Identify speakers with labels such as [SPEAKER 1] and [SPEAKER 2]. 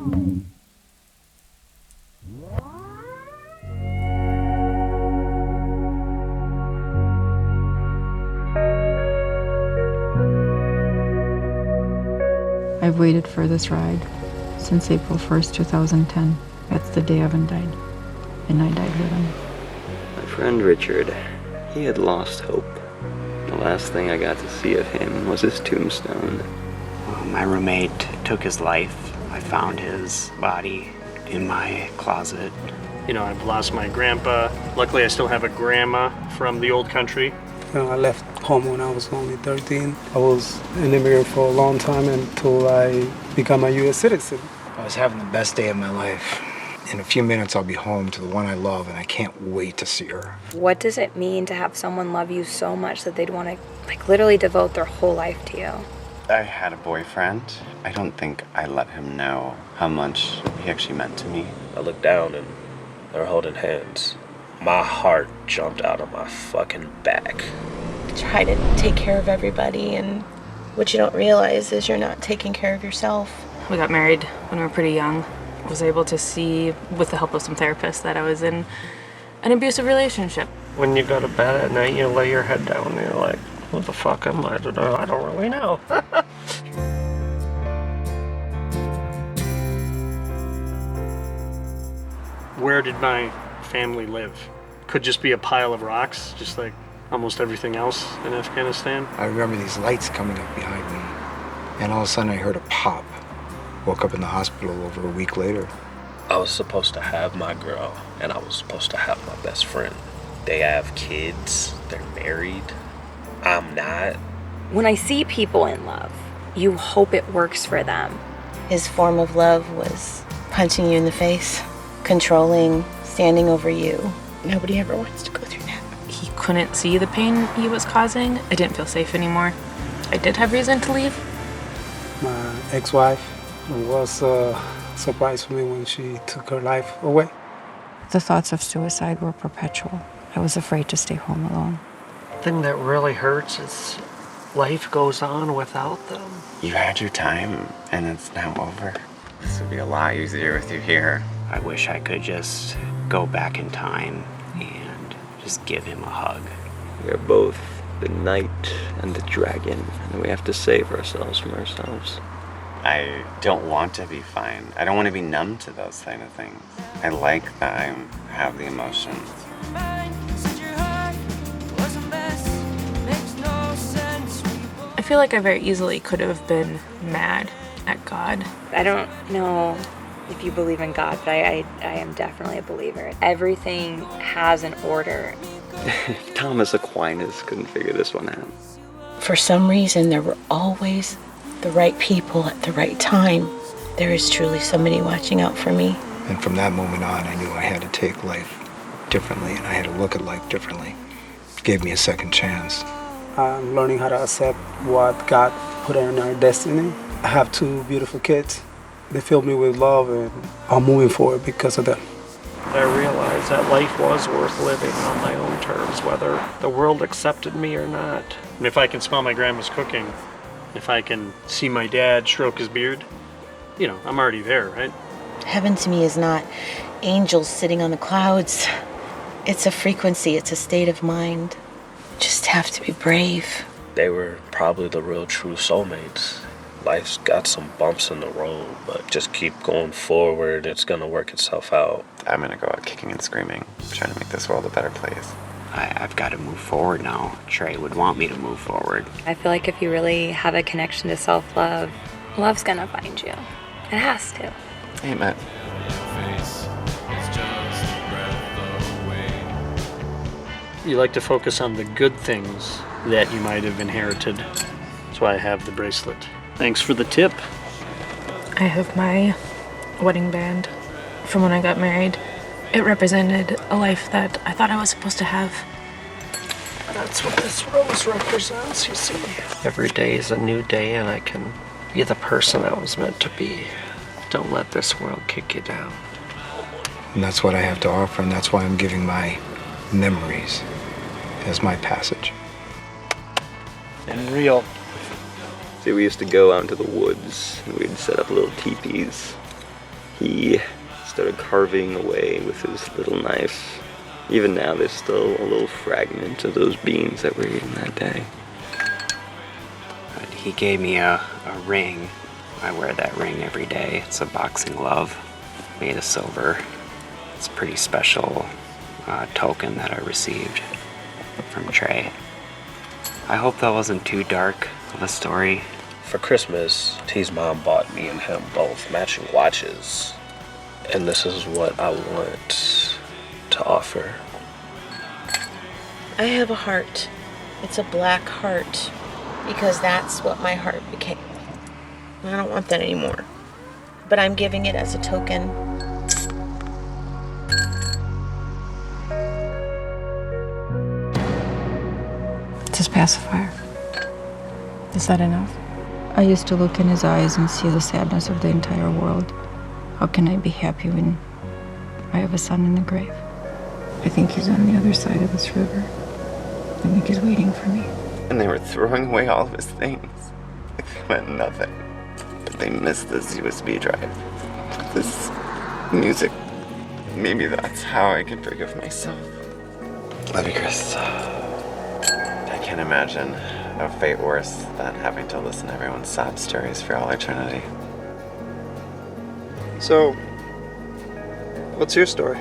[SPEAKER 1] I've waited for this ride since April 1st, 2010. That's the day Evan died, and I died with him.
[SPEAKER 2] My friend Richard, he had lost hope. The last thing I got to see of him was his tombstone.
[SPEAKER 3] My roommate took his life. I found his body in my closet.
[SPEAKER 4] You know, I've lost my grandpa. Luckily, I still have a grandma from the old country.
[SPEAKER 5] I left home when I was only 13. I was an immigrant for a long time until I became a U.S. citizen.
[SPEAKER 6] I was having the best day of my life. In a few minutes, I'll be home to the one I love, and I can't wait to see her.
[SPEAKER 7] What does it mean to have someone love you so much that they'd want to, literally devote their whole life to you?
[SPEAKER 8] I had a boyfriend. I don't think I let him know how much he actually meant to me.
[SPEAKER 9] I looked down and they were holding hands. My heart jumped out of my fucking back.
[SPEAKER 10] Try to take care of everybody, and what you don't realize is you're not taking care of yourself.
[SPEAKER 11] We got married when we were pretty young. I was able to see, with the help of some therapists, that I was in an abusive relationship.
[SPEAKER 4] When you go to bed at night, you lay your head down and you're like, what the fuck am I? I don't really know. Where did my family live? Could just be a pile of rocks, just like almost everything else in Afghanistan.
[SPEAKER 6] I remember these lights coming up behind me, and all of a sudden I heard a pop. Woke up in the hospital over a week later.
[SPEAKER 9] I was supposed to have my girl, and I was supposed to have my best friend. They have kids, they're married. I'm not.
[SPEAKER 7] When I see people in love, you hope it works for them.
[SPEAKER 10] His form of love was punching you in the face, controlling, standing over you. Nobody ever wants to go through that.
[SPEAKER 11] He couldn't see the pain he was causing. I didn't feel safe anymore. I did have reason to leave.
[SPEAKER 5] My ex-wife was a surprise for me when she took her life away.
[SPEAKER 1] The thoughts of suicide were perpetual. I was afraid to stay home alone.
[SPEAKER 4] The thing that really hurts is life goes on without them.
[SPEAKER 8] You had your time, and it's now over. This would be a lot easier with you here.
[SPEAKER 3] I wish I could just go back in time and just give him a hug.
[SPEAKER 2] We are both the knight and the dragon, and we have to save ourselves from ourselves.
[SPEAKER 8] I don't want to be fine. I don't want to be numb to those kind of things. I like that I have the emotions.
[SPEAKER 11] I feel like I very easily could have been mad at God.
[SPEAKER 7] I don't know if you believe in God, but I am definitely a believer. Everything has an order.
[SPEAKER 2] Thomas Aquinas couldn't figure this one out.
[SPEAKER 10] For some reason, there were always the right people at the right time. There is truly somebody watching out for me.
[SPEAKER 6] And from that moment on, I knew I had to take life differently, and I had to look at life differently. It gave me a second chance.
[SPEAKER 5] I'm learning how to accept what God put in our destiny. I have two beautiful kids. They fill me with love, and I'm moving forward because of them.
[SPEAKER 4] I realized that life was worth living on my own terms, whether the world accepted me or not. And if I can smell my grandma's cooking, if I can see my dad stroke his beard, you know, I'm already there, right?
[SPEAKER 10] Heaven to me is not angels sitting on the clouds. It's a frequency, it's a state of mind. Just have to be brave.
[SPEAKER 9] They were probably the real true soulmates. Life's got some bumps in the road, but just keep going forward. It's gonna work itself out.
[SPEAKER 8] I'm gonna go out kicking and screaming, trying to make this world a better place.
[SPEAKER 3] I've got to move forward now. Trey would want me to move forward.
[SPEAKER 7] I feel like if you really have a connection to self-love, love's gonna find you. It has to.
[SPEAKER 8] Amen.
[SPEAKER 4] You like to focus on the good things that you might have inherited. That's why I have the bracelet. Thanks for the tip.
[SPEAKER 11] I have my wedding band from when I got married. It represented a life that I thought I was supposed to have.
[SPEAKER 4] That's what this rose represents, you see. Every day is a new day, and I can be the person I was meant to be. Don't let this world kick you down.
[SPEAKER 6] And that's what I have to offer, and that's why I'm giving my memories as my passage.
[SPEAKER 4] And real.
[SPEAKER 2] See, we used to go out into the woods, and we'd set up little teepees. He started carving away with his little knife. Even now, there's still a little fragment of those beans that were eaten that day.
[SPEAKER 3] But he gave me a ring. I wear that ring every day. It's a boxing glove made of silver. It's a pretty special token that I received from Trey. I hope that wasn't too dark of a story.
[SPEAKER 9] For Christmas, T's mom bought me and him both matching watches. And this is what I want to offer.
[SPEAKER 10] I have a heart. It's a black heart because that's what my heart became. I don't want that anymore. But I'm giving it as a token.
[SPEAKER 1] It's his pacifier. Is that enough? I used to look in his eyes and see the sadness of the entire world. How can I be happy when I have a son in the grave? I think he's on the other side of this river. I think he's waiting for me.
[SPEAKER 8] And they were throwing away all of his things. Like they meant nothing. But they missed this USB drive. This music. Maybe that's how I can forgive myself. Love you, Chris. I can't imagine a fate worse than having to listen to everyone's sad stories for all eternity.
[SPEAKER 12] So, what's your story?